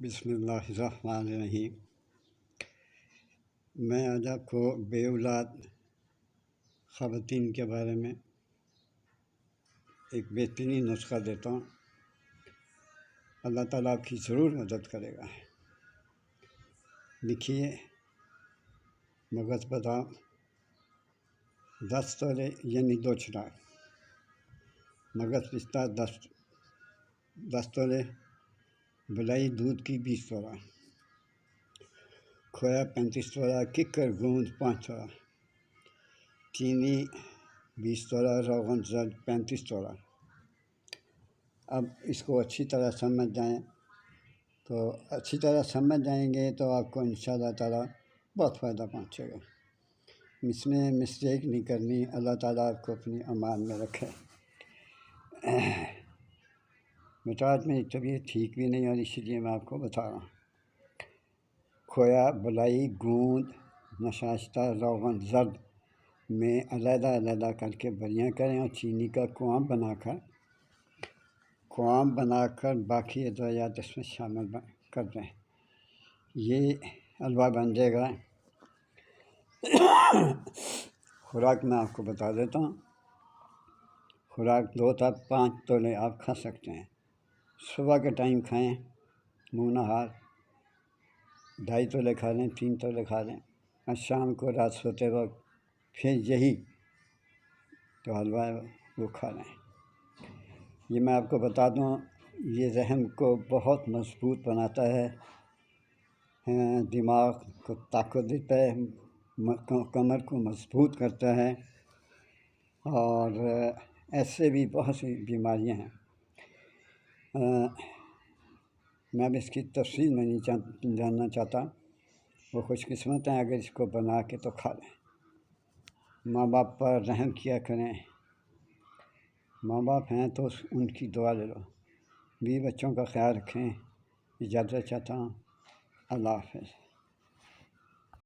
بسم اللہ الرحمن الرحیم۔ میں آج آپ کو بے اولاد خواتین کے بارے میں ایک بہترین نسخہ دیتا ہوں۔ اللہ تعالیٰ آپ کی ضرور مدد کرے گا۔ لکھیے مغز بادام 10 تولے یعنی 2 چراغ، مغز پستہ 10 تولے، بلائی دودھ کی 20 تولہ، کھویا 35 تولہ، ککر گوند 5 تولہ، چینی 20 تولہ، روغن زرد 35 تولہ۔ اب اس کو اچھی طرح سمجھ جائیں گے تو آپ کو انشاءاللہ تعالیٰ بہت فائدہ پہنچے گا۔ اس میں مسٹیک نہیں کرنی۔ اللہ تعالیٰ آپ کو اپنی امان میں رکھے۔ بیٹا آج میری طبیعت ٹھیک بھی نہیں اور اسی لیے میں آپ کو بتا رہا ہوں۔ کھویا، بلائی، گوند، نشاستہ، روغن زرد میں علیحدہ کر کے بریاں کریں اور چینی کا کوام بنا کر باقی ادویات اس میں شامل کر دیں۔ یہ حلوہ بن جائے گا۔ خوراک میں آپ کو بتا دیتا ہوں۔ خوراک 2 تا 5 تولے آپ کھا سکتے ہیں۔ صبح کے ٹائم کھائیں منہ نہار، 2.5 تولے کھا لیں، 3 تولے کھا لیں، اور شام کو رات سوتے وقت پھر یہی جو حلوہ ہے وہ کھا لیں۔ یہ میں آپ کو بتا دوں، یہ ذہن کو بہت مضبوط بناتا ہے، دماغ کو طاقت دیتا ہے، کمر کو مضبوط کرتا ہے، اور ایسے بھی بہت سی بیماریاں ہیں۔ میں اب اس کی تفصیل میں نہیں جاننا چاہتا۔ وہ خوش قسمت ہیں اگر اس کو بنا کے تو کھا لیں۔ ماں باپ پر رحم کیا کریں۔ ماں باپ ہیں تو ان کی دعا لے لو۔ بیوی بچوں کا خیال رکھیں۔ اجازت چاہتا ہوں۔ اللہ حافظ۔